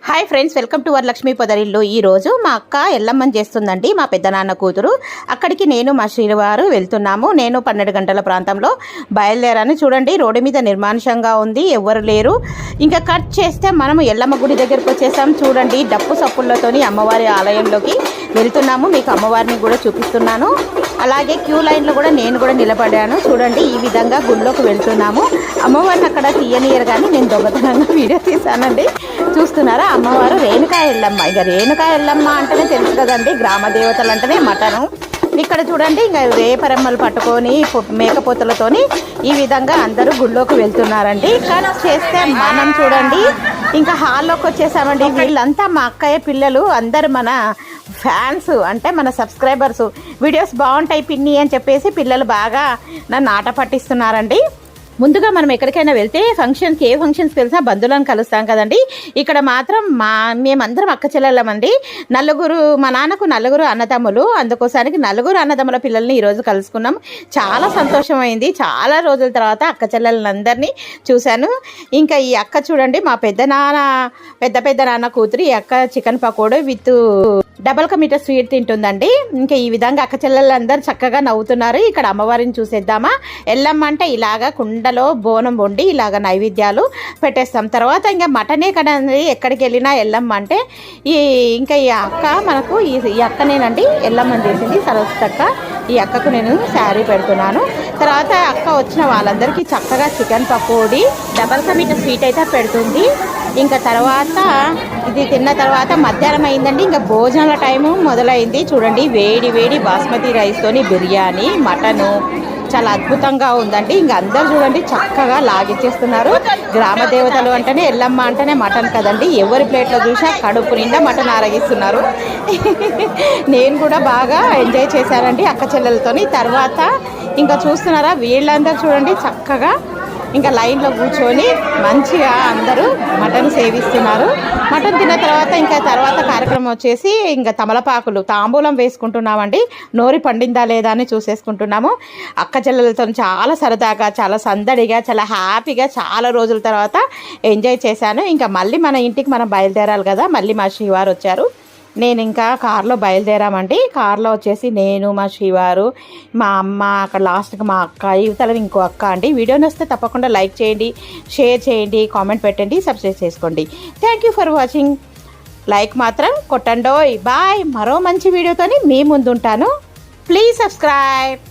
Hi friends, welcome to Varalakshmi Podarillu. ఈరోజు మా అక్క ఎల్లమ్మని చేస్తుందండి, మా పెద్దనాన్న కూతురు. అక్కడికి నేను మా శ్రీవారు వెళ్తున్నాము. నేను 12 గంటల ప్రాంతంలో బయలుదేరాను. చూడండి, రోడ్డు మీద నిర్మానుషంగా ఉంది, ఎవ్వరు లేరు. ఇంకా కట్ చేస్తే మనము ఎల్లమ్మ గుడి దగ్గరకు వచ్చేసాం. చూడండి, డప్పు సప్పులతోని అమ్మవారి ఆలయంలోకి వెళ్తున్నాము. మీకు అమ్మవారిని కూడా చూపిస్తున్నాను. అలాగే క్యూ లైన్లో కూడా నేను కూడా నిలబడాను. చూడండి, ఈ విధంగా గుడిలోకి వెళ్తున్నాము. అమ్మవారిని అక్కడ తీయనియరు కానీ నేను దొంగతనంగా వీడియో తీశానండి. చూస్తున్నారా, అమ్మవారు రేణుకా ఎల్లమ్మ. ఇక రేణుకా ఎల్లమ్మ అంటేనే తెలుసు కదండి, గ్రామ దేవతలు అంటేనే మటను. ఇక్కడ చూడండి, ఇంకా రేపరెమ్మలు పట్టుకొని మేకపోతలతోని ఈ విధంగా అందరూ గుళ్ళోకి వెళ్తున్నారండి. కట్ చేస్తే మనం చూడండి, ఇంకా హాల్లోకి వచ్చేసామండి. వీళ్ళంతా మా అక్కయ్య పిల్లలు, అందరు మన ఫ్యాన్స్, అంటే మన సబ్స్క్రైబర్స్. వీడియోస్ బాగుంటాయి పిన్ని అని చెప్పేసి పిల్లలు బాగా నన్ను ఆట పట్టిస్తున్నారండి. ముందుగా మనం ఎక్కడికైనా వెళ్తే ఫంక్షన్కి, ఏ ఫంక్షన్స్కి వెళ్తే బంధువులను కలుస్తాం కదండి. ఇక్కడ మాత్రం మేమందరం అక్క చెల్లెళ్ళమండి. మా నాన్నకు నలుగురు అన్నదమ్ములు. అందుకోసానికి నలుగురు అన్నదమ్ముల పిల్లల్ని ఈరోజు కలుసుకున్నాం. చాలా సంతోషమైంది. చాలా రోజుల తర్వాత అక్క చెల్లెళ్ళందరినీ చూశాను. ఇంకా ఈ అక్క చూడండి, మా పెద్ద నాన్న కూతురు. ఈ అక్క చికెన్ పకోడీ విత్ డబల్ కా మీటర్ స్వీట్ తింటుందండి. ఇంకా ఈ విధంగా అక్క చెల్లెళ్ళందరూ చక్కగా నవ్వుతున్నారు. ఇక్కడ అమ్మవారిని చూసేద్దామా. ఎల్లమ్మ అంటే ఇలాగా కుండలో బోనం వండి ఇలాగ నైవేద్యాలు పెట్టేస్తాం. తర్వాత ఇంకా మటనే కదండి ఎక్కడికి వెళ్ళినా ఎల్లమ్మ అంటే. ఇంకా ఈ అక్క మనకు ఈ అక్కనేనండి ఎల్లమ్మని చేసింది, సరస్వతి అక్క. ఈ అక్కకు నేను శారీ పెడుతున్నాను. తర్వాత అక్క వచ్చిన వాళ్ళందరికీ చక్కగా చికెన్ పకోడీ డబల్ కా మీటర్ స్వీట్ అయితే పెడుతుంది. ఇంకా తర్వాత ఇది తిన్న తర్వాత మధ్యాహ్నం అయిందండి. ఇంకా భోజనాల టైము మొదలైంది. చూడండి, వేడి వేడి బాస్మతి రైస్తోని బిర్యానీ, మటను చాలా అద్భుతంగా ఉందండి. ఇంకా అందరు చూడండి చక్కగా లాగిచ్చేస్తున్నారు. గ్రామ దేవతలు అంటేనే, ఎల్లమ్మ అంటేనే మటన్ కదండి. ఎవరి ప్లేట్లో చూసా కడుపు నిండా మటన్ ఆరగిస్తున్నారు. నేను కూడా బాగా ఎంజాయ్ చేశానండి అక్క చెల్లెలతోని. తర్వాత ఇంకా చూస్తున్నారా, వీళ్ళందరూ చూడండి చక్కగా ఇంకా లైన్లో కూర్చొని మంచిగా అందరూ మటన్ సేవిస్తున్నారు. మటన్ తిన్న తర్వాత ఇంకా తర్వాత కార్యక్రమం వచ్చేసి ఇంకా తమలపాకులు తాంబూలం వేసుకుంటున్నామండి. నోరి పండిందా లేదా అని చూసేసుకుంటున్నాము. అక్క చెల్లెలతో చాలా సరదాగా, చాలా సందడిగా, చాలా హ్యాపీగా చాలా రోజుల తర్వాత ఎంజాయ్ చేశాను. ఇంకా మళ్ళీ మన ఇంటికి మనం బయలుదేరాలి కదా. మళ్ళీ మా శ్రీవారు వచ్చారు. నేను ఇంకా కారులో బయలుదేరామండి. కారులో వచ్చేసి నేను, మా శ్రీవారు, మా అమ్మ, అక్కడ లాస్ట్కి మా అక్క, యువతల ఇంకో అక్క అండి. వీడియోని వస్తే తప్పకుండా లైక్ చేయండి, షేర్ చేయండి, కామెంట్ పెట్టండి, సబ్స్క్రైబ్ చేసుకోండి. Thank you for watching. Like మాత్రం కొట్టండోయ్. బాయ్. మరో మంచి వీడియోతోని మీ ముందుంటాను. Please subscribe.